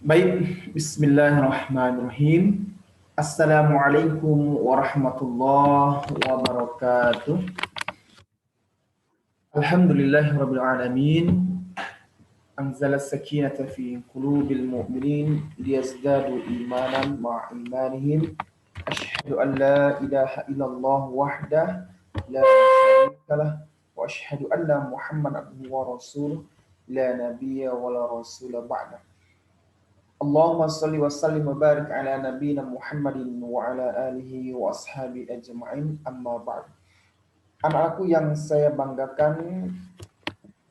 Baik, bismillahirrahmanirrahim. Assalamualaikum warahmatullahi wabarakatuh. Alhamdulillahirabbil alamin. Anzala sakinata fi qulubil mu'minin liyazdadu imanan ma'a imanihim. Asyhadu an la ilaha illallah wahdah la syarika lah wa asyhadu anna Muhammadan abduhu wa rasuluh la nabiyya wa la rasula ba'da. Allahumma salli wa sallim wa barik ala nabiyyina Muhammadin wa ala alihi wa ashabi ajma'in amma ba'd. Anak-anakku yang saya banggakan,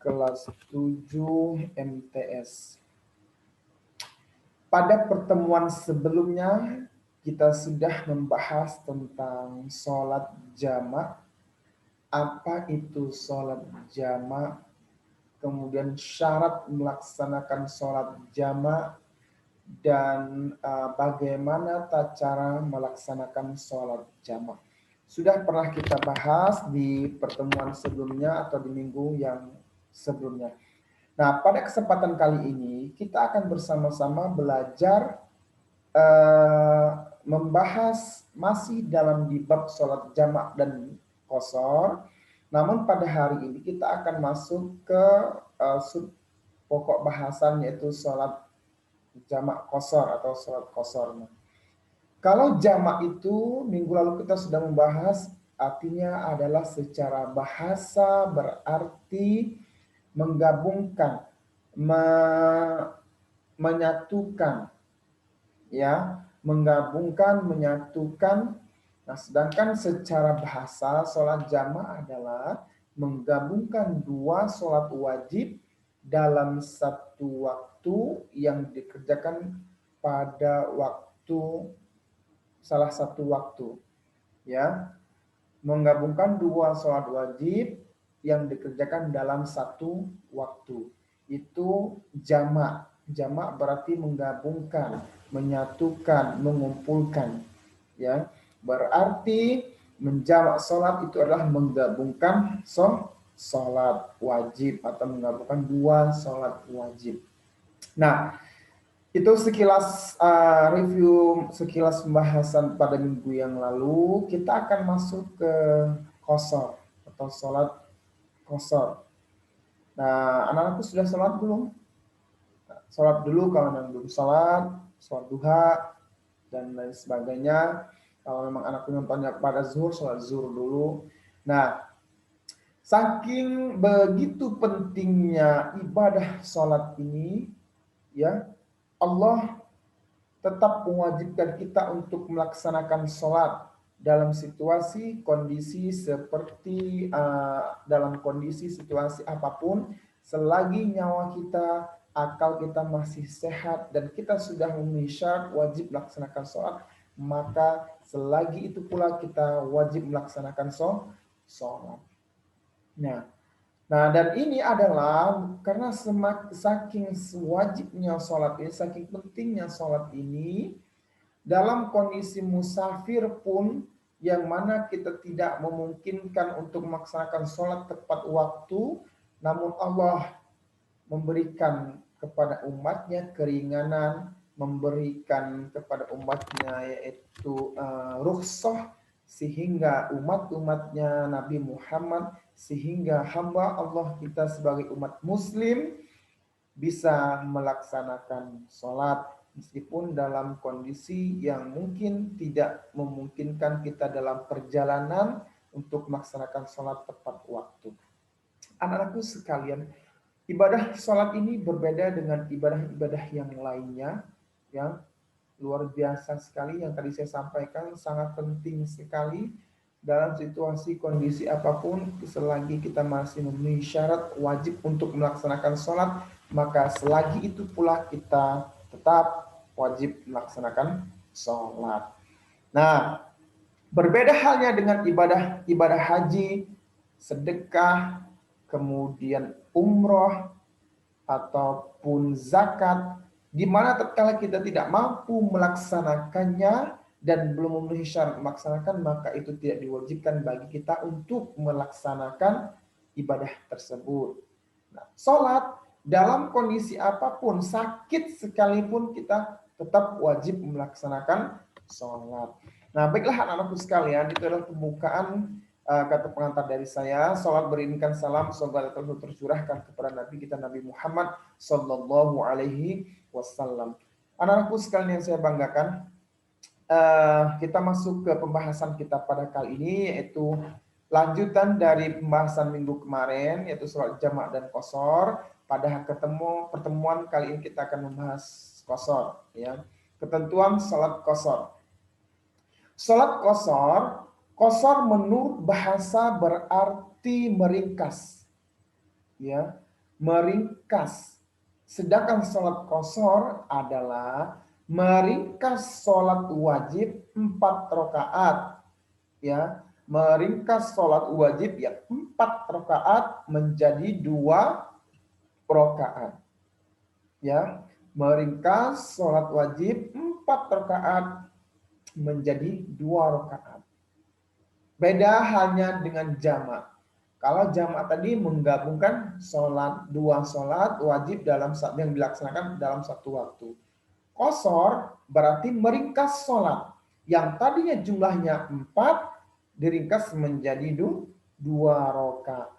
kelas 7 MTS. Pada pertemuan sebelumnya kita sudah membahas tentang sholat jamak. Apa itu sholat jamak? Kemudian syarat melaksanakan sholat jamak dan bagaimana cara melaksanakan sholat jamak. Sudah pernah kita bahas di pertemuan sebelumnya atau di minggu yang sebelumnya. Nah, pada kesempatan kali ini kita akan bersama-sama belajar membahas masih dalam di bab sholat jamak dan qashar. Namun pada hari ini kita akan masuk ke sub pokok bahasan, yaitu sholat jamak qashar atau sholat qashar. Kalau jamak itu minggu lalu kita sudah membahas, artinya adalah secara bahasa berarti menggabungkan, menyatukan, ya, menggabungkan, menyatukan. Nah, sedangkan secara bahasa sholat jamak adalah menggabungkan dua sholat wajib dalam satu waktu yang dikerjakan pada waktu salah satu waktu, ya, menggabungkan dua sholat wajib yang dikerjakan dalam satu waktu, itu jamak. Jamak berarti menggabungkan, menyatukan, mengumpulkan, ya, berarti menjamak sholat itu adalah menggabungkan sholat wajib atau menggabungkan dua sholat wajib. Nah, itu sekilas review, sekilas pembahasan pada minggu yang lalu. Kita akan masuk ke qashar atau sholat qashar. Nah, anak-anakku sudah sholat belum? Sholat dulu kalau memang belum sholat duha dan lain sebagainya. Kalau memang anakku nontonnya pada zuhur, sholat zuhur dulu. Nah, saking begitu pentingnya ibadah sholat ini, ya, Allah tetap mewajibkan kita untuk melaksanakan sholat dalam situasi, kondisi seperti dalam kondisi situasi apapun, selagi nyawa kita, akal kita masih sehat dan kita sudah memenuhi syarat wajib melaksanakan sholat, maka selagi itu pula kita wajib melaksanakan sholat. Nah, dan ini adalah karena saking wajibnya sholat ini, saking pentingnya sholat ini, dalam kondisi musafir pun yang mana kita tidak memungkinkan untuk melaksanakan sholat tepat waktu, namun Allah memberikan kepada umatnya keringanan, memberikan kepada umatnya yaitu rukhsah, sehingga umat-umatnya Nabi Muhammad, sehingga hamba Allah kita sebagai umat muslim bisa melaksanakan sholat meskipun dalam kondisi yang mungkin tidak memungkinkan kita dalam perjalanan untuk melaksanakan sholat tepat waktu. Anak-anakku sekalian, ibadah sholat ini berbeda dengan ibadah-ibadah yang lainnya, yang luar biasa sekali yang tadi saya sampaikan, sangat penting sekali dalam situasi kondisi apapun. Selagi kita masih memenuhi syarat wajib untuk melaksanakan sholat, maka selagi itu pula kita tetap wajib melaksanakan sholat. Nah, berbeda halnya dengan ibadah haji, sedekah, kemudian umroh, ataupun zakat, di mana tatkala kita tidak mampu melaksanakannya dan belum memenuhi syarat melaksanakan, maka itu tidak diwajibkan bagi kita untuk melaksanakan ibadah tersebut. Nah, sholat dalam kondisi apapun, sakit sekalipun kita tetap wajib melaksanakan sholat. Nah, baiklah anak-anakku sekalian, itu adalah pembukaan kata pengantar dari saya. Sholat beriringan salam, semoga Allah tercurahkan kepada Nabi kita Nabi Muhammad Sallallahu Alaihi Wasallam. Anak-anakku sekalian yang saya banggakan, kita masuk ke pembahasan kita pada kali ini, yaitu lanjutan dari pembahasan minggu kemarin, yaitu sholat jamak dan qashar. Pada pertemuan kali ini kita akan membahas qashar, ya. Ketentuan sholat qashar. Sholat qashar menurut bahasa berarti meringkas, ya, meringkas. Sedangkan sholat qashar adalah meringkas sholat wajib 4 rakaat, ya, meringkas sholat wajib yang 4 rakaat menjadi 2 rakaat, ya, meringkas sholat wajib 4 rakaat menjadi 2 rakaat. Beda hanya dengan jamak. Kalau jamak tadi menggabungkan sholat, 2 sholat wajib dalam yang dilaksanakan dalam satu waktu. Qashar berarti meringkas sholat yang tadinya jumlahnya 4 diringkas menjadi 2 rakaat.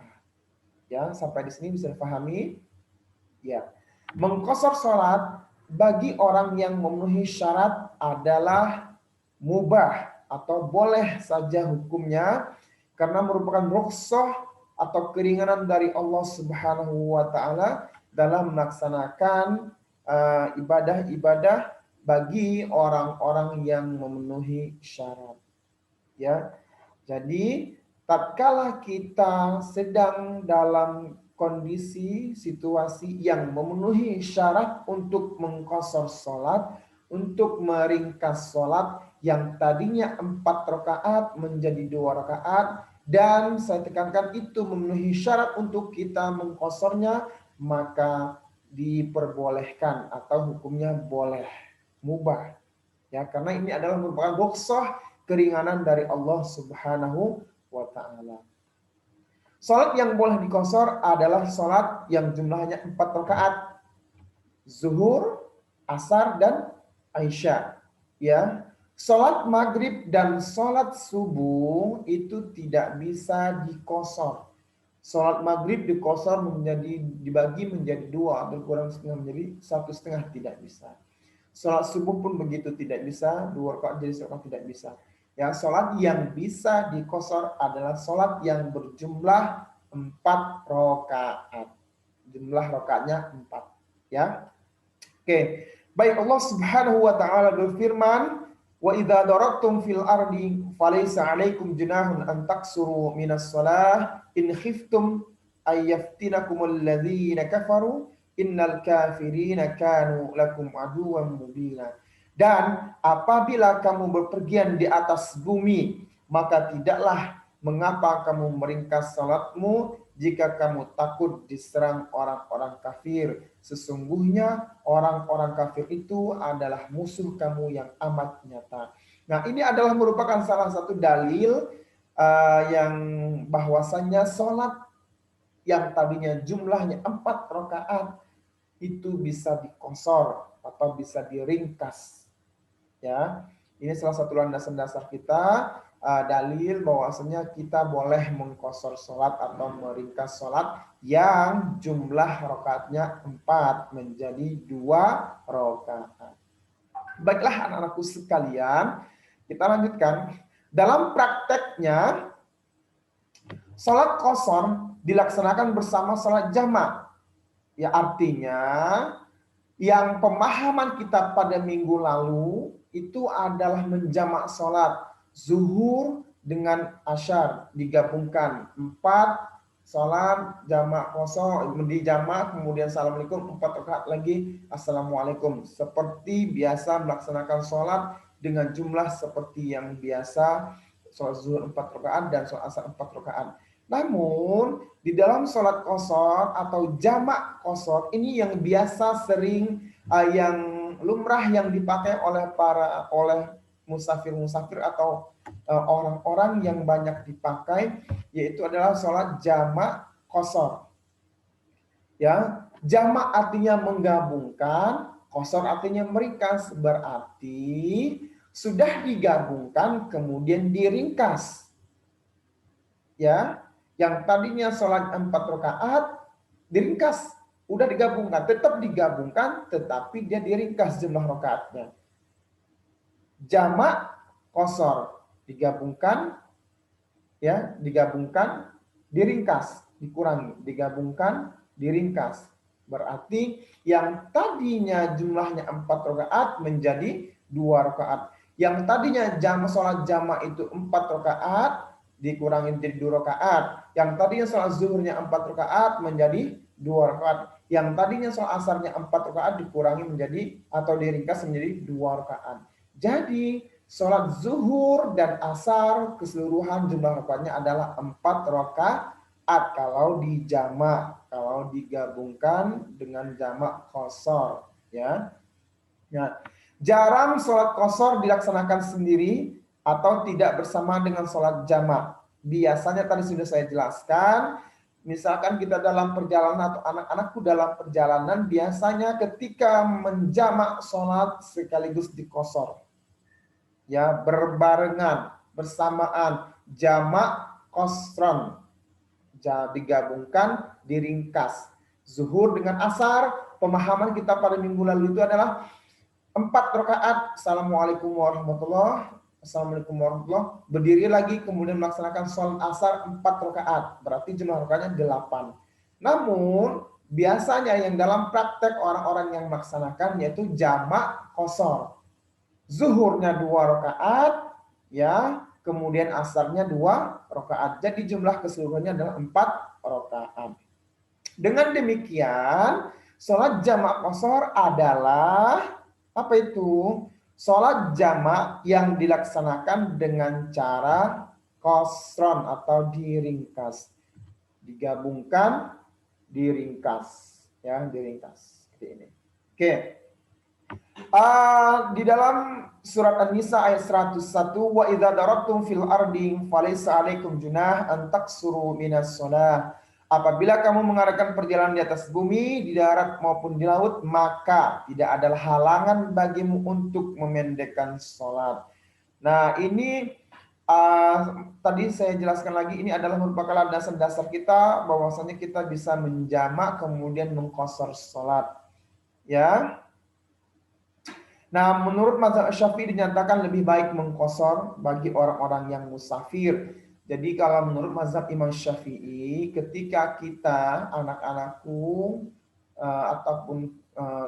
Ya, sampai di sini bisa dipahami? Ya. Mengqashar sholat bagi orang yang memenuhi syarat adalah mubah atau boleh saja hukumnya karena merupakan rukhsah atau keringanan dari Allah Subhanahu wa taala dalam melaksanakan ibadah-ibadah bagi orang-orang yang memenuhi syarat. Ya. Jadi tatkala kita sedang dalam kondisi situasi yang memenuhi syarat untuk mengqashar sholat, untuk meringkas sholat yang tadinya 4 rakaat menjadi 2 rakaat, dan saya tekankan itu memenuhi syarat untuk kita mengqasharnya, maka diperbolehkan atau hukumnya boleh, mubah, ya, karena ini adalah merupakan rukhsah, keringanan dari Allah Subhanahu wa taala. Salat yang boleh diqashar adalah salat yang jumlahnya 4 rakaat. Zuhur, asar, dan isya, ya. Salat maghrib dan salat subuh itu tidak bisa diqashar. Salat maghrib diqashar dibagi menjadi 2 atau kurang setengah menjadi 1,5, tidak bisa. Salat subuh pun begitu, tidak bisa 2 rakaat jadi 1 rakaat, tidak bisa. Ya, salat yang bisa diqashar adalah salat yang berjumlah 4 rakaat. Jumlah rakaatnya 4, ya. Oke. Baik, Allah Subhanahu wa taala berfirman, "Wa idza darabtum fil ardi falaysa 'alaikum junahun an taqsuru minas shalah in khiftum ay yaftinakumul ladzina kafaru innal kafirina kanu lakum aduwwan mubina." Dan apabila kamu berpergian di atas bumi, maka tidaklah mengapa kamu meringkas salatmu jika kamu takut diserang orang-orang kafir. Sesungguhnya orang-orang kafir itu adalah musuh kamu yang amat nyata. Nah, ini adalah merupakan salah satu dalil yang bahwasannya salat yang tadinya jumlahnya 4 rakaat itu bisa diqashar atau bisa diringkas. Ya, ini salah satu landasan dasar kita, dalil bahwasanya kita boleh mengqashar salat atau meringkas salat yang jumlah rakaatnya 4 menjadi 2 rakaat. Baiklah anak-anakku sekalian, kita lanjutkan. Dalam prakteknya salat qashar dilaksanakan bersama salat jamak. Ya, artinya yang pemahaman kita pada minggu lalu itu adalah menjamak sholat zuhur dengan asyar, digabungkan 4 sholat jamak qashar, dijamak, kemudian assalamualaikum, 4 rakaat lagi assalamualaikum, seperti biasa melaksanakan sholat dengan jumlah seperti yang biasa, sholat zuhur 4 rakaat dan sholat asar 4 rakaat. Namun di dalam sholat qashar atau jamak qashar ini yang biasa sering yang lumrah yang dipakai oleh musafir atau orang-orang yang banyak dipakai, yaitu adalah sholat jamak qashar. Ya, Jamak artinya menggabungkan, qasar artinya meringkas, berarti sudah digabungkan kemudian diringkas. Ya, yang tadinya sholat 4 rakaat diringkas, udah digabungkan, tetap digabungkan, tetapi dia diringkas jumlah rakaatnya. Jamak qasar digabungkan, ya, digabungkan, diringkas, dikurangi, digabungkan, diringkas. Berarti yang tadinya jumlahnya 4 rakaat menjadi 2 rakaat. Yang tadinya sholat jamak itu 4 rakaat dikurangi menjadi 2 rakaat. Yang tadinya sholat zuhurnya 4 rakaat menjadi 2 rakaat. Yang tadinya sholat asarnya 4 rakaat dikurangi menjadi atau diringkas menjadi 2 rakaat. Jadi sholat zuhur dan asar keseluruhan jumlah rakaatnya adalah 4 rakaat kalau dijamak, kalau digabungkan dengan jamak qasar, ya. Nah, jarang sholat qasar dilaksanakan sendiri atau tidak bersama dengan sholat jamak. Biasanya tadi sudah saya jelaskan, misalkan kita dalam perjalanan atau anak-anakku dalam perjalanan, biasanya ketika menjamak sholat sekaligus diqasar. Ya, berbarengan, bersamaan, jamak qasran, digabungkan, diringkas. Zuhur dengan asar, pemahaman kita pada minggu lalu itu adalah 4 rakaat, Assalamualaikum warahmatullahi, Assalamualaikum warahmatullahi, berdiri lagi, kemudian melaksanakan sholat asar 4 rakaat, berarti jumlah rakaatnya 8. Namun, biasanya yang dalam praktek orang-orang yang melaksanakan yaitu jamak qasar. Zuhurnya 2 rakaat, ya, kemudian asarnya 2 rakaat. Jadi jumlah keseluruhannya adalah 4 rakaat. Dengan demikian, sholat jamak qasar adalah apa itu? Sholat jamak yang dilaksanakan dengan cara qasron atau diringkas. Digabungkan, diringkas, ya, diringkas seperti ini. Oke. Di dalam surat An-Nisa ayat 101, wa idza darabtum fil ardi falaysa 'alaikum junah an taksuru minas shalah. Apabila kamu mengadakan perjalanan di atas bumi, di darat maupun di laut, maka tidak ada halangan bagimu untuk memendekkan sholat. Nah, ini tadi saya jelaskan lagi, ini adalah merupakan landasan dasar kita bahwasanya kita bisa menjamak kemudian mengqasar sholat. Ya. Nah, menurut mazhab Syafi'i dinyatakan lebih baik mengqasar bagi orang-orang yang musafir. Jadi kalau menurut mazhab Imam Syafi'i, ketika kita anak-anakku ataupun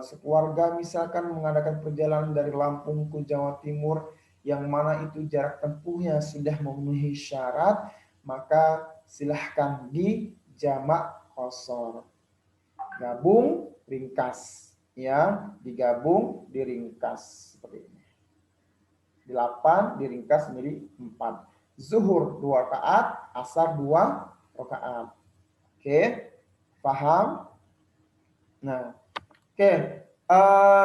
sekeluarga misalkan mengadakan perjalanan dari Lampung ke Jawa Timur yang mana itu jarak tempuhnya sudah memenuhi syarat, maka silahkan dijamak qasar. Gabung, ringkas. Ya, digabung, diringkas seperti ini. 8 diringkas menjadi 4. Zuhur 2 rakaat, asar 2 rakaat. Oke, paham? Nah, oke.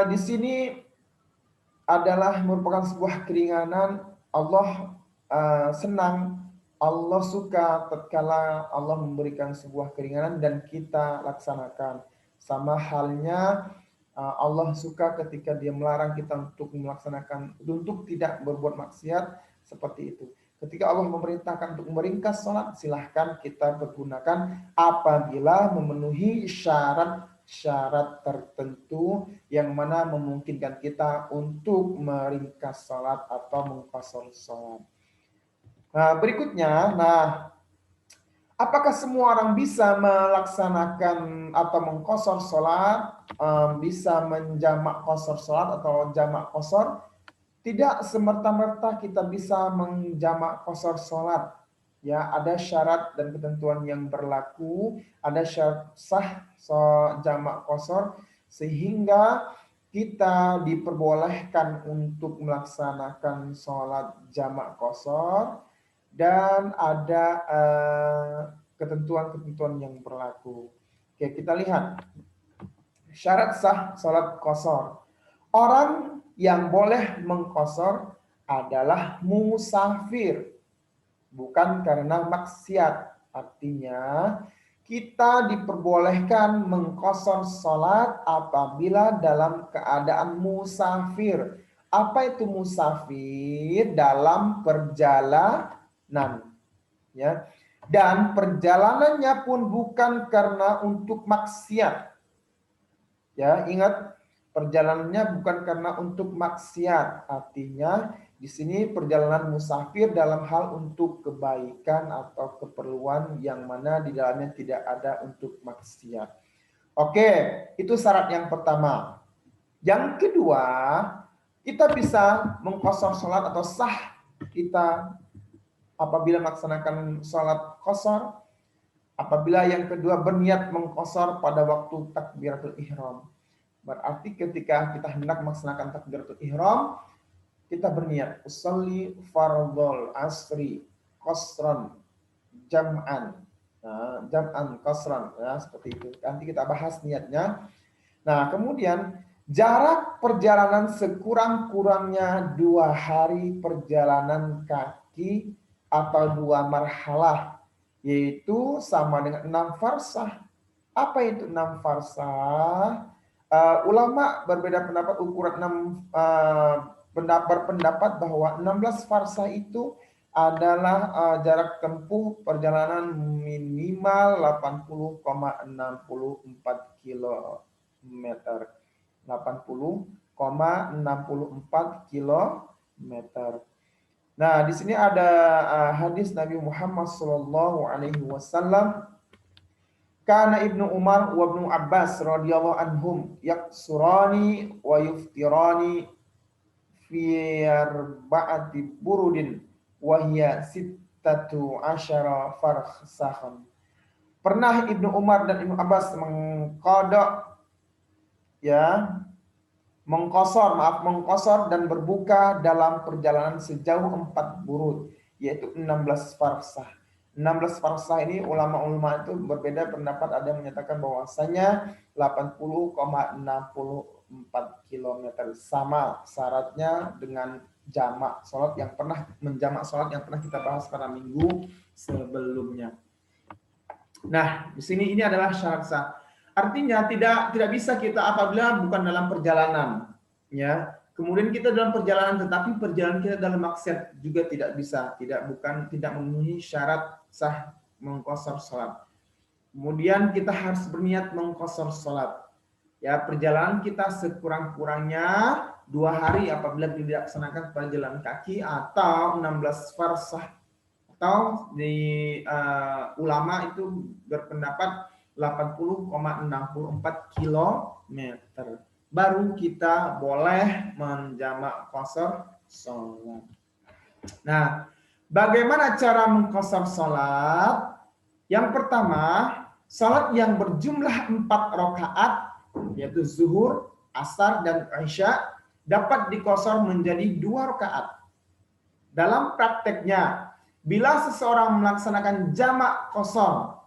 Di sini adalah merupakan sebuah keringanan. Allah senang, Allah suka tatkala Allah memberikan sebuah keringanan dan kita laksanakan. Sama halnya Allah suka ketika dia melarang kita untuk melaksanakan, untuk tidak berbuat maksiat seperti itu. Ketika Allah memerintahkan untuk meringkas sholat, silahkan kita pergunakan apabila memenuhi syarat tertentu yang mana memungkinkan kita untuk meringkas sholat atau mengqasar sholat. Nah, berikutnya, apakah semua orang bisa melaksanakan atau mengqasar sholat, bisa menjamak qasar sholat atau jamak qasar? Tidak semerta-merta kita bisa menjamak qasar sholat. Ya, ada syarat dan ketentuan yang berlaku, ada syarat sah jamak qasar sehingga kita diperbolehkan untuk melaksanakan sholat jamak qasar. Dan ada ketentuan-ketentuan yang berlaku. Oke, kita lihat. Syarat sah salat qasar. Orang yang boleh mengqasar adalah musafir. Bukan karena maksiat. Artinya, kita diperbolehkan mengqashar salat apabila dalam keadaan musafir. Apa itu musafir? Dalam perjalanan, ya. Dan perjalanannya pun bukan karena untuk maksiat. Ya, ingat, perjalanannya bukan karena untuk maksiat. Artinya di sini perjalanan musafir dalam hal untuk kebaikan atau keperluan yang mana di dalamnya tidak ada untuk maksiat. Oke, itu syarat yang pertama. Yang kedua, kita bisa mengqashar salat atau sah kita apabila melaksanakan salat qashar apabila yang kedua berniat mengqashar pada waktu takbiratul ihram. Berarti ketika kita hendak melaksanakan takbiratul ihram, kita berniat usolli fardhol asri qasran jam'an. Nah, jam'an qasran, ya, seperti itu. Nanti kita bahas niatnya. Nah, kemudian jarak perjalanan sekurang-kurangnya 2 hari perjalanan kaki atau 2 marhalah, yaitu sama dengan 6 farsah. Apa itu 6 farsah? Ulama berbeda pendapat ukuran 6, berpendapat bahwa 16 farsah itu adalah jarak tempuh perjalanan minimal 80,64 kilometer. 80,64 kilometer. Nah, di sini ada hadis Nabi Muhammad sallallahu alaihi wasallam. Kana Ibnu Umar wa Ibnu Abbas radhiyallahu anhum yaqsurani wa yuftirani fi arba'ati burudin wa hiya sittatu asyara farsakhan. Pernah Ibnu Umar dan Ibnu Abbas mengqada, ya, mengqashar dan berbuka dalam perjalanan sejauh 4 burud, yaitu 16 farsah. 16 farsah ini ulama-ulama itu berbeda pendapat, ada yang menyatakan bahwasanya 80,64 km, sama syaratnya dengan jamak salat yang pernah kita bahas pada minggu sebelumnya. Nah, di sini ini adalah syarat sah. Artinya tidak bisa kita apabila bukan dalam perjalanan, ya. Kemudian kita dalam perjalanan tetapi perjalanan kita dalam maksiat juga tidak bisa, tidak memenuhi syarat sah mengqashar salat. Kemudian kita harus berniat mengqashar salat. Ya, perjalanan kita sekurang-kurangnya 2 hari apabila tidak dilaksanakan perjalanan kaki atau 16 farsah. Atau di ulama itu berpendapat 80,64 kilometer. Baru kita boleh menjamak qashar salat. Nah, bagaimana cara mengqashar salat? Yang pertama, salat yang berjumlah 4 rakaat, yaitu zuhur, asar, dan isya, dapat diqashar menjadi 2 rakaat. Dalam prakteknya, bila seseorang melaksanakan jamak qashar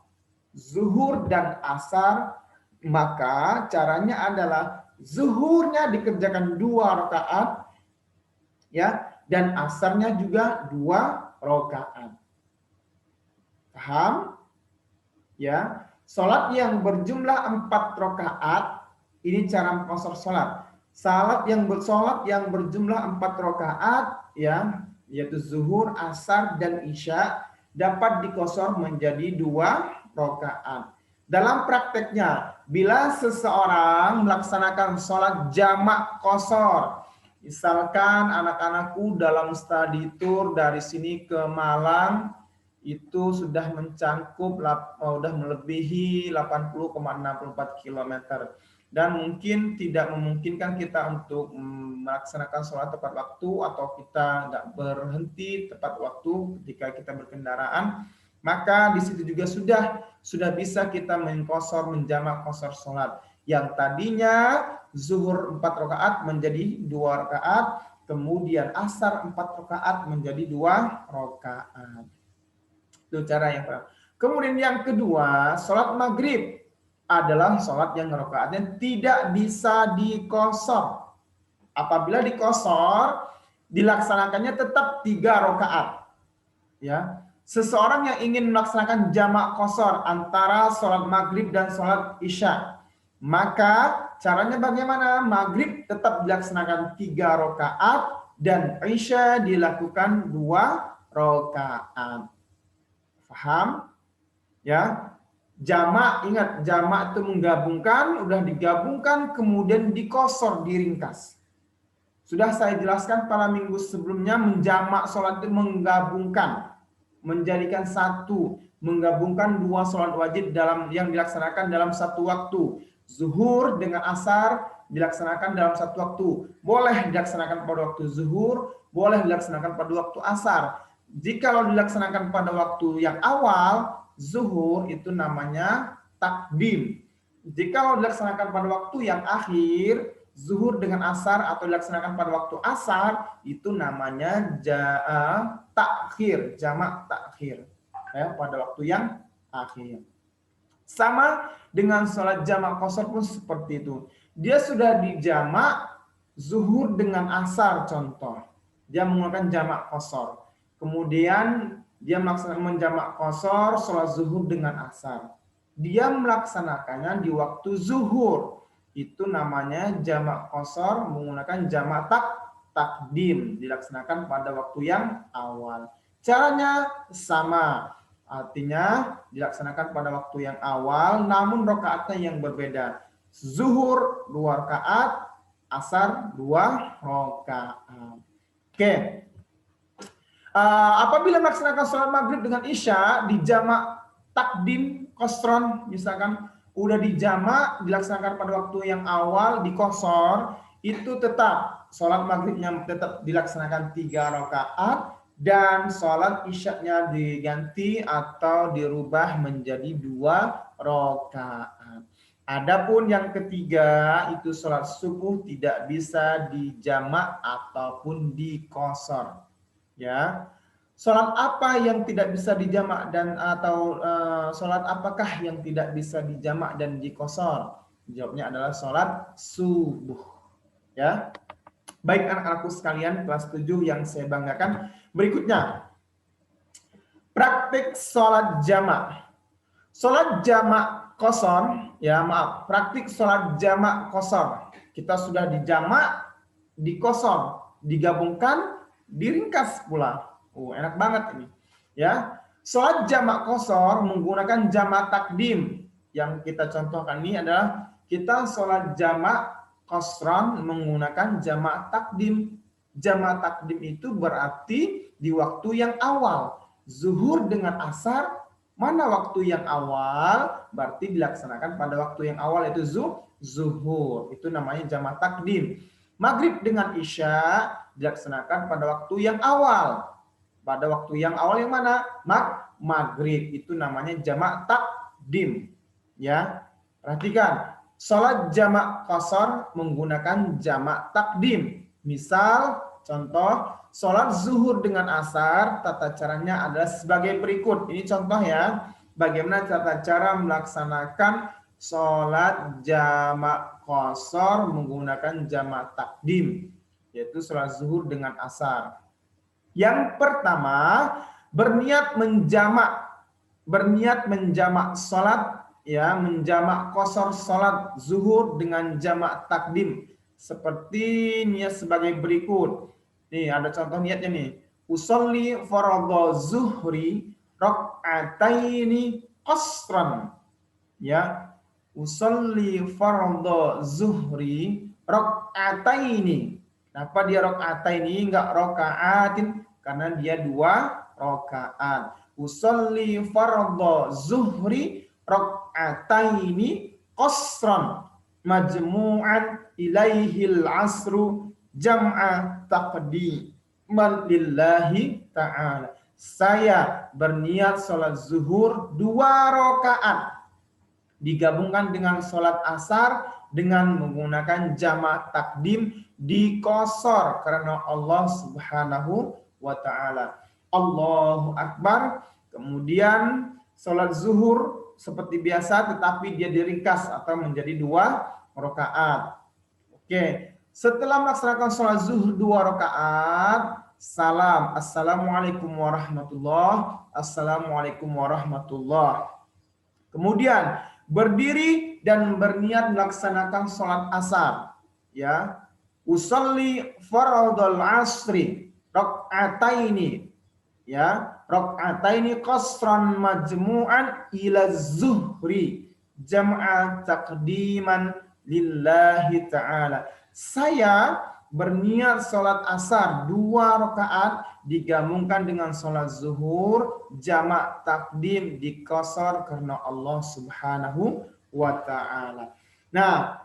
zuhur dan asar, maka caranya adalah zuhurnya dikerjakan 2 rakaat, ya, dan asarnya juga 2 rakaat. Paham? Ya, salat yang berjumlah 4 rakaat ini cara mengqashar salat. Salat yang berjumlah 4 rakaat, ya, yaitu zuhur, asar, dan isya, dapat diqashar menjadi 2 rakaat. Dalam prakteknya, bila seseorang melaksanakan sholat jamak qashar, misalkan anak-anakku dalam study tour dari sini ke Malang, itu sudah sudah melebihi 80,64 km. Dan mungkin tidak memungkinkan kita untuk melaksanakan sholat tepat waktu atau kita nggak berhenti tepat waktu ketika kita berkendaraan, maka di situ juga sudah bisa kita menjamak qashar salat. Yang tadinya zuhur 4 rakaat menjadi 2 rakaat, kemudian asar 4 rakaat menjadi 2 rakaat. Itu cara yang pertama. Kemudian yang kedua, salat maghrib adalah salat yang rakaatnya tidak bisa diqashar. Apabila diqashar, dilaksanakannya tetap 3 rakaat. Ya. Seseorang yang ingin melaksanakan jamak qashar antara sholat maghrib dan sholat isya, maka caranya bagaimana? Maghrib tetap dilaksanakan 3 rakaat dan isya dilakukan 2 rakaat. Paham? Ya. Jamak, ingat, jamak itu menggabungkan, udah digabungkan kemudian dikosor, diringkas. Sudah saya jelaskan pada minggu sebelumnya, menjamak sholat itu menggabungkan, menjadikan satu, menggabungkan 2 sholat wajib yang dilaksanakan dalam satu waktu. Zuhur dengan asar dilaksanakan dalam satu waktu. Boleh dilaksanakan pada waktu zuhur, boleh dilaksanakan pada waktu asar. Jika dilaksanakan pada waktu yang awal, zuhur, itu namanya takdim. Jika dilaksanakan pada waktu yang akhir, zuhur dengan asar, atau dilaksanakan pada waktu asar, itu namanya takhir, jamak takhir, ya, pada waktu yang akhir. Sama dengan sholat jamak qashar pun seperti itu. Dia sudah dijamak zuhur dengan asar, contoh. Dia menggunakan jamak qashar. Kemudian dia menjamak qashar sholat zuhur dengan asar. Dia melaksanakannya di waktu zuhur. Itu namanya jamak qashar menggunakan jamak takdim, dilaksanakan pada waktu yang awal. Caranya sama, artinya dilaksanakan pada waktu yang awal, namun rakaatnya yang berbeda. Zuhur 2 rakaat, asar 2 rakaat. Oke. Apabila melaksanakan sholat maghrib dengan isya di jamak takdim qashron, misalkan udah dijamak dilaksanakan pada waktu yang awal di qashar, itu tetap sholat maghribnya tetap dilaksanakan 3 rakaat dan sholat isyaknya diganti atau dirubah menjadi 2 rakaat. Adapun yang ketiga, itu sholat subuh tidak bisa dijamak ataupun di qashar. Ya, sholat apa yang tidak bisa dijamak dan atau sholat apakah yang tidak bisa dijamak dan diqashar? Jawabnya adalah sholat subuh. Ya, baik anak-anakku sekalian kelas 7 yang saya banggakan. Berikutnya, praktik sholat jamak. Sholat jamak qashar, ya maaf, praktik sholat jamak qashar. Kita sudah dijamak, diqashar, digabungkan, diringkas pula. Enak banget ini. Ya, sholat jamak qashar menggunakan jamak takdim. Yang kita contohkan ini adalah kita sholat jamak qashran menggunakan jamak takdim. Jamak takdim itu berarti di waktu yang awal. Zuhur dengan asar, mana waktu yang awal? Berarti dilaksanakan pada waktu yang awal, yaitu zuhur. Itu namanya jamak takdim. Maghrib dengan isya dilaksanakan pada waktu yang awal. Pada waktu yang awal yang mana? Maghrib. Itu namanya jamak takdim. Ya, perhatikan. Sholat jamak qashar menggunakan jamak takdim. Misal, contoh, sholat zuhur dengan asar, tata caranya adalah sebagai berikut. Ini contoh ya, bagaimana tata cara melaksanakan sholat jamak qashar menggunakan jamak takdim, yaitu sholat zuhur dengan asar. Yang pertama, berniat menjamak sholat, ya, menjamak qashar sholat zuhur dengan jamak takdim. Seperti niat sebagai berikut. Nih, ada contoh niatnya nih. Usolli fardhu zuhri rak'ataini qashran. Ya. Usolli fardhu zuhri rak'ataini. Kenapa dia rak'ataini enggak raka'atin? Karena dia 2 rakaat. Usolli fardhu zuhri rak'ataini qashran majmu'an ilaihil asru jam'a taqdiman lillahi ta'ala. Saya berniat sholat zuhur 2 rakaat digabungkan dengan sholat asar dengan menggunakan jamak takdim di qashar karena Allah Subhanahu wa ta'ala. Allahu Akbar. Kemudian sholat zuhur seperti biasa tetapi dia diringkas atau menjadi 2 rakaat. Oke, setelah melaksanakan sholat zuhur 2 rakaat, salam, assalamualaikum warahmatullah, assalamualaikum warahmatullah. Kemudian berdiri dan berniat melaksanakan sholat asar. Ya, usolli fardhal asri rakaataini. Ya, rakaataini qasran majmu'an ila zuhri jam'a taqdiman lillahi ta'ala. Saya berniat sholat asar 2 rakaat digabungkan dengan sholat zuhur jamak takdim dikosor karena Allah Subhanahu wa ta'ala. Nah,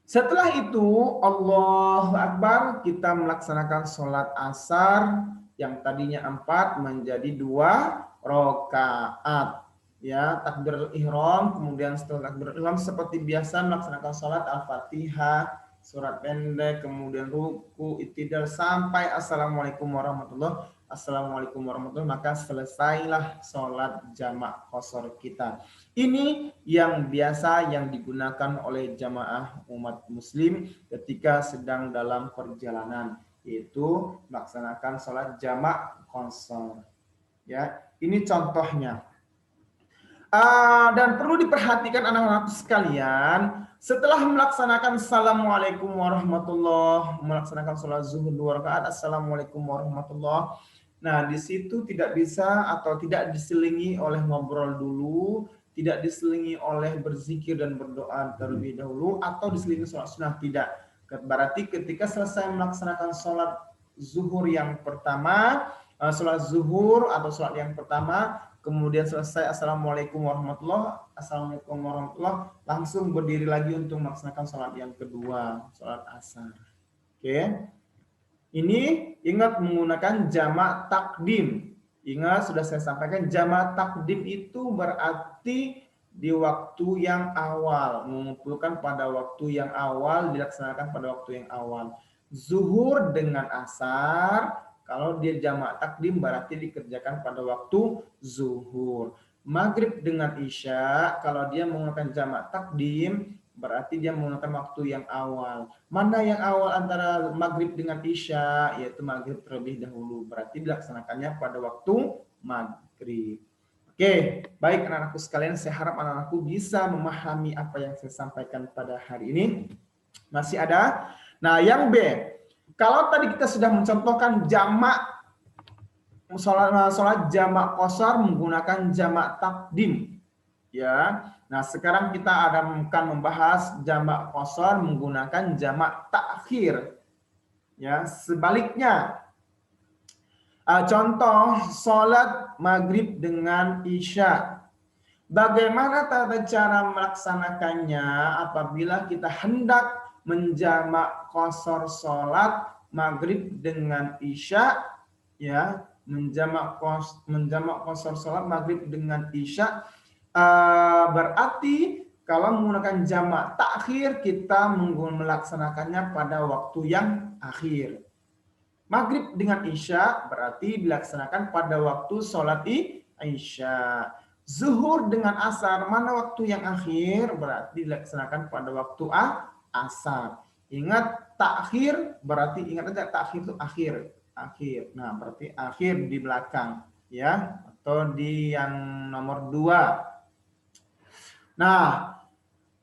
setelah itu Allahu Akbar, kita melaksanakan sholat asar yang tadinya 4 menjadi 2 rakaat. Ya, takbiratul ihram, kemudian setelah takbiratul ihram seperti biasa melaksanakan sholat Al-Fatihah, surat pendek, kemudian ruku, itidal sampai assalamualaikum warahmatullahi wabarakatuh, maka selesailah sholat jamak qashar kita. Ini yang biasa yang digunakan oleh jamaah umat muslim ketika sedang dalam perjalanan, yaitu melaksanakan sholat jamak qashar. Ya, ini contohnya. Dan perlu diperhatikan anak-anak sekalian, setelah melaksanakan assalamualaikum warahmatullah, melaksanakan sholat zuhur 2 rakaat, assalamualaikum warahmatullah. Nah, di situ tidak bisa atau tidak diselingi oleh ngobrol dulu, tidak diselingi oleh berzikir dan berdoa terlebih dahulu, atau diselingi sholat sunnah, tidak. Berarti ketika selesai melaksanakan sholat zuhur yang pertama, sholat zuhur atau sholat yang pertama, kemudian selesai assalamualaikum warahmatullah, assalamualaikum warahmatullah, langsung berdiri lagi untuk melaksanakan sholat yang kedua, sholat asar. Oke, ini ingat menggunakan jamak takdim. Ingat sudah saya sampaikan, jamak takdim itu berarti di waktu yang awal, mengumpulkan pada waktu yang awal, dilaksanakan pada waktu yang awal. Zuhur dengan asar, kalau dia jamak takdim berarti dikerjakan pada waktu zuhur. Maghrib dengan isya, kalau dia menggunakan jamak takdim berarti dia menggunakan waktu yang awal. Mana yang awal antara maghrib dengan isya? Yaitu maghrib terlebih dahulu. Berarti dilaksanakannya pada waktu maghrib. Oke, baik anak-anakku sekalian, saya harap anak-anakku bisa memahami apa yang saya sampaikan pada hari ini. Masih ada? Nah, yang B. Kalau tadi kita sudah mencontohkan jamak sholat jamak qashar menggunakan jamak takdim, ya. Nah, sekarang kita akan membahas jamak qashar menggunakan jamak takhir, ya. Sebaliknya, contoh sholat maghrib dengan isya. Bagaimana tata cara melaksanakannya apabila kita hendak menjamak qashar sholat maghrib dengan isya, ya, menjamak qashar sholat maghrib dengan isya, berarti kalau menggunakan jamak takhir kita melaksanakannya pada waktu yang akhir. Maghrib dengan isya berarti dilaksanakan pada waktu sholat isya. Zuhur dengan asar, mana waktu yang akhir? Berarti dilaksanakan pada waktu asar. Ingat takhir, berarti ingat aja takhir itu akhir. Nah, berarti akhir di belakang, ya, atau di yang nomor 2. Nah,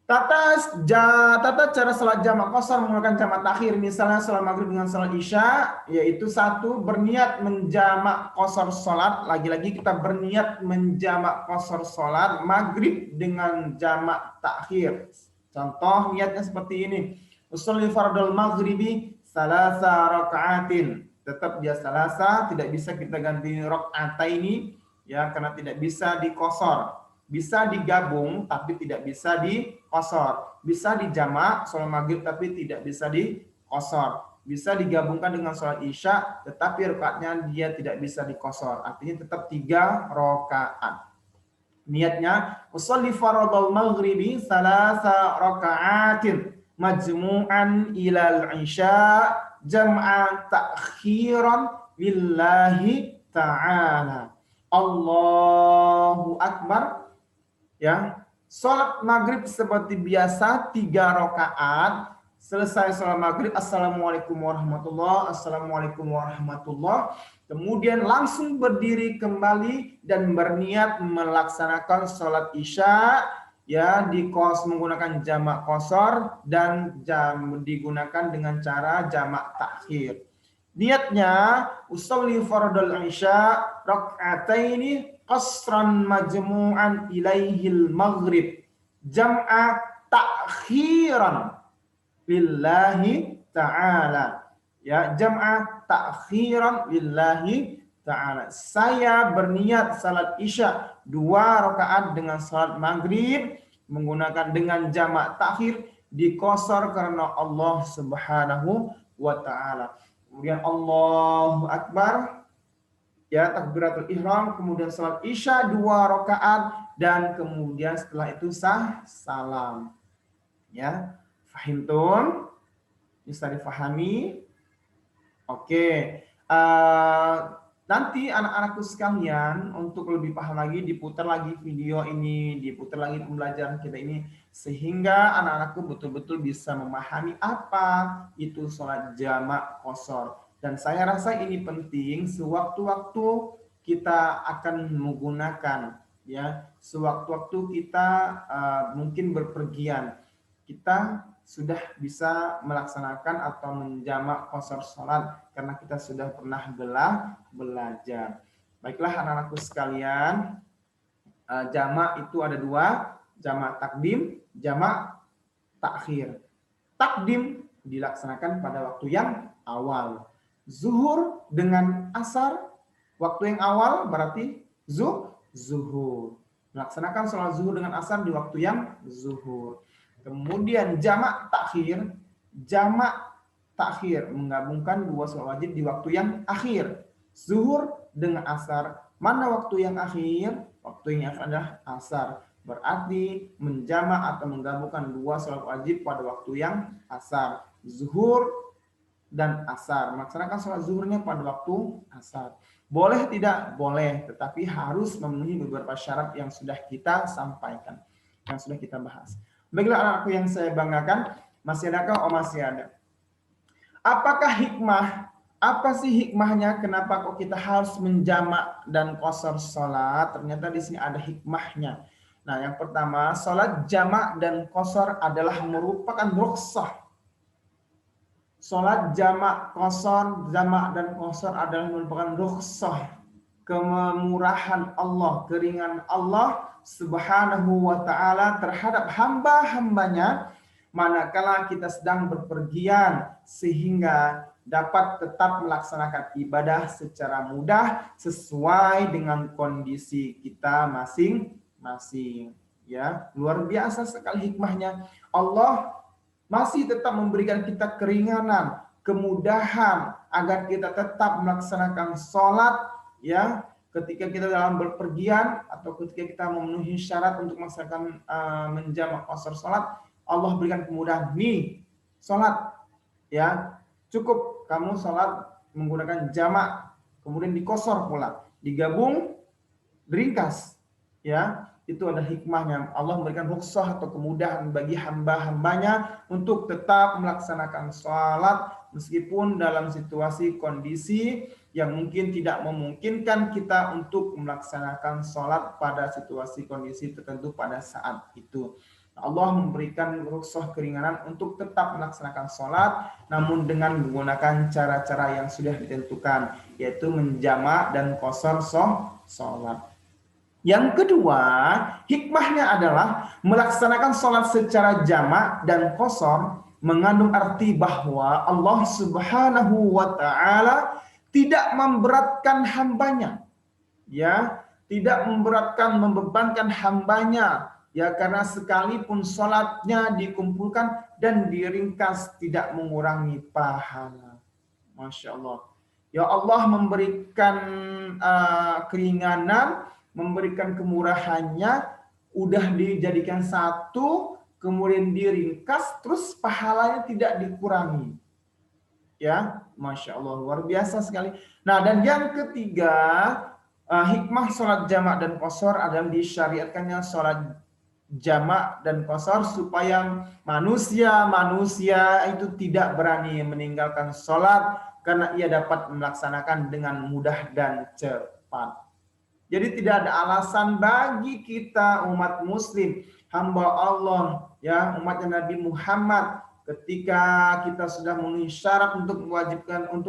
tata cara salat jamak qashar menggunakan jamak takhir, misalnya salat maghrib dengan salat isya, yaitu 1, berniat menjamak qashar salat. Lagi-lagi kita berniat menjamak qashar salat maghrib dengan jamak takhir. Contoh niatnya seperti ini. Usolli fardal maghribi salasa raka'atin. Tetap dia salasa, tidak bisa kita ganti raka'ataini, ya, karena tidak bisa dikosor. Bisa digabung tapi tidak bisa dikosor. Bisa dijamak sholat maghrib tapi tidak bisa dikosor. Bisa digabungkan dengan sholat isya tetapi rakaatnya dia tidak bisa dikosor. Artinya tetap 3 rakaat. Niatnya usolli fardal maghribi salasa raka'atin majmu'an ilal isya jam'a ta'khiran lillahi ta'ala. Allahu Akbar. Ya, sholat maghrib seperti biasa 3 rakaat Selesai sholat maghrib, assalamualaikum warahmatullah, assalamualaikum warahmatullah. Kemudian langsung berdiri kembali dan berniat melaksanakan sholat isya, ya, menggunakan jamak qashar dan digunakan dengan cara jamak takhir. Niatnya usolli fardal isya rak'ataini qasran majmu'an ilaihil maghrib jam'a takhiran lillahi ta'ala. Ya, jam'a ta'khiran lillahi ta'ala. Saya berniat salat isya 2 rakaat dengan salat maghrib menggunakan dengan jamak takhir dikosor karena Allah Subhanahu wa taala. Kemudian Allahu Akbar, ya, takbiratul ihram, kemudian salat isya 2 rakaat dan kemudian setelah itu salam. Ya. Fahimtum? Bisa difahami? Oke. Nanti anak-anakku sekalian untuk lebih paham lagi diputar lagi video ini, diputar lagi pembelajaran kita ini sehingga anak-anakku betul-betul bisa memahami apa itu sholat jamak qashar. Dan saya rasa ini penting sewaktu-waktu kita akan menggunakan, ya, sewaktu-waktu kita mungkin berpergian, kita sudah bisa melaksanakan atau menjamak qashar sholat karena kita sudah pernah belajar. Baiklah anak-anakku sekalian, jamak itu ada 2, jamak takdim, jamak takhir. Takdim dilaksanakan pada waktu yang awal. Zuhur dengan asar, waktu yang awal berarti zuhur. Melaksanakan sholat zuhur dengan asar di waktu yang zuhur. Kemudian jamak takhir menggabungkan 2 sholat wajib di waktu yang akhir. Zuhur dengan asar. Mana waktu yang akhir? Waktu yang akhir adalah asar. Berarti menjamak atau menggabungkan 2 sholat wajib pada waktu yang asar. Zuhur dan asar. Melaksanakan sholat zuhurnya pada waktu asar. Boleh tidak? Boleh. Tetapi harus memenuhi beberapa syarat yang sudah kita sampaikan. Yang sudah kita bahas. Baiklah anak-anakku yang saya banggakan, masih adakah? Oh, masih ada. Apakah hikmah? Apa sih hikmahnya? Kenapa kok kita harus menjamak dan qashar sholat? Ternyata di sini ada hikmahnya. Nah, yang pertama, sholat jamak dan qashar adalah merupakan rukhsah. Sholat jamak dan qashar adalah merupakan rukhsah, kemurahan Allah, keringanan Allah Subhanahu wa ta'ala terhadap hamba-hambanya manakala kita sedang berpergian sehingga dapat tetap melaksanakan ibadah secara mudah sesuai dengan kondisi kita masing-masing. Ya, luar biasa sekali hikmahnya. Allah masih tetap memberikan kita keringanan, kemudahan agar kita tetap melaksanakan sholat, ya, ketika kita dalam berpergian atau ketika kita memenuhi syarat untuk melaksanakan menjamak qashar sholat, Allah berikan kemudahan. Nih, sholat, ya, cukup kamu sholat menggunakan jamak, kemudian diqashar pula, digabung, ringkas, ya. Itu ada hikmahnya. Allah memberikan rukhsah atau kemudahan bagi hamba-hambanya untuk tetap melaksanakan sholat meskipun dalam situasi kondisi yang mungkin tidak memungkinkan kita untuk melaksanakan sholat pada situasi kondisi tertentu pada saat itu. Allah memberikan rukhsah keringanan untuk tetap melaksanakan sholat namun dengan menggunakan cara-cara yang sudah ditentukan, yaitu menjamak dan qashar sholat. Yang kedua, hikmahnya adalah melaksanakan sholat secara jamak dan qashar mengandung arti bahwa Allah Subhanahu wa ta'ala tidak memberatkan hambanya, ya, tidak membebankan hambanya, ya, karena sekalipun sholatnya dikumpulkan dan diringkas tidak mengurangi pahala. Masya Allah. Ya, Allah memberikan keringanan, memberikan kemurahannya, udah dijadikan satu, kemudian diringkas, terus pahalanya tidak dikurangi. Ya, Masya Allah, luar biasa sekali. Nah, dan yang ketiga, hikmah sholat jamak dan qashar adalah disyariatkannya sholat jamak dan qasar supaya manusia itu tidak berani meninggalkan sholat karena ia dapat melaksanakan dengan mudah dan cepat. Jadi tidak ada alasan bagi kita umat muslim, hamba Allah, ya umatnya Nabi Muhammad, ketika kita sudah memenuhi syarat untuk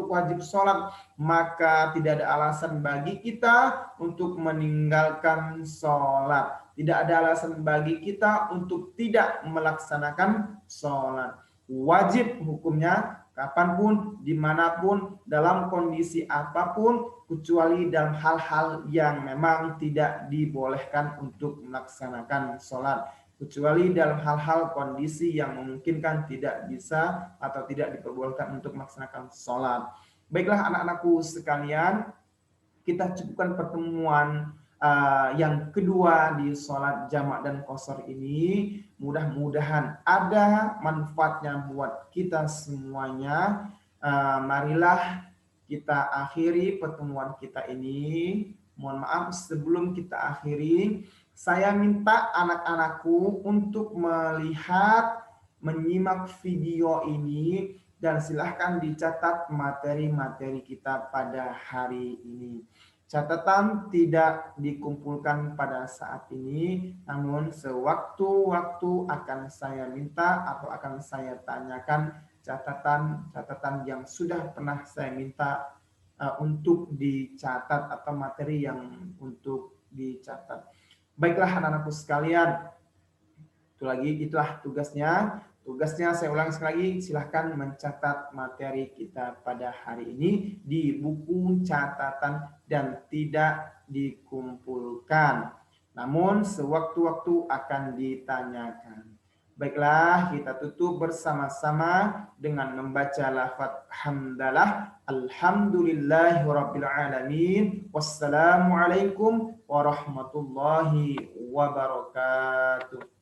wajib sholat, maka tidak ada alasan bagi kita untuk meninggalkan sholat. Tidak ada alasan bagi kita untuk tidak melaksanakan sholat. Wajib hukumnya kapanpun, dimanapun, dalam kondisi apapun, kecuali dalam hal-hal yang memang tidak dibolehkan untuk melaksanakan sholat. Kecuali dalam hal-hal kondisi yang memungkinkan tidak bisa atau tidak diperbolehkan untuk melaksanakan sholat. Baiklah anak-anakku sekalian, kita cukupkan pertemuan yang kedua di sholat jamak dan qasar ini. Mudah-mudahan ada manfaatnya buat kita semuanya. Marilah kita akhiri pertemuan kita ini. Mohon maaf sebelum kita akhiri, saya minta anak-anakku untuk melihat, menyimak video ini, dan silahkan dicatat materi-materi kita pada hari ini. Catatan tidak dikumpulkan pada saat ini, namun sewaktu-waktu akan saya minta atau akan saya tanyakan catatan-catatan yang sudah pernah saya minta untuk dicatat atau materi yang untuk dicatat. Baiklah anak-anakku sekalian, itulah tugasnya. Tugasnya saya ulang sekali lagi, silahkan mencatat materi kita pada hari ini di buku catatan dan tidak dikumpulkan. Namun sewaktu-waktu akan ditanyakan. Baiklah, kita tutup bersama-sama dengan membaca lafaz hamdalah. Alhamdulillahirabbil alamin. Wassalamualaikum warahmatullahi wabarakatuh.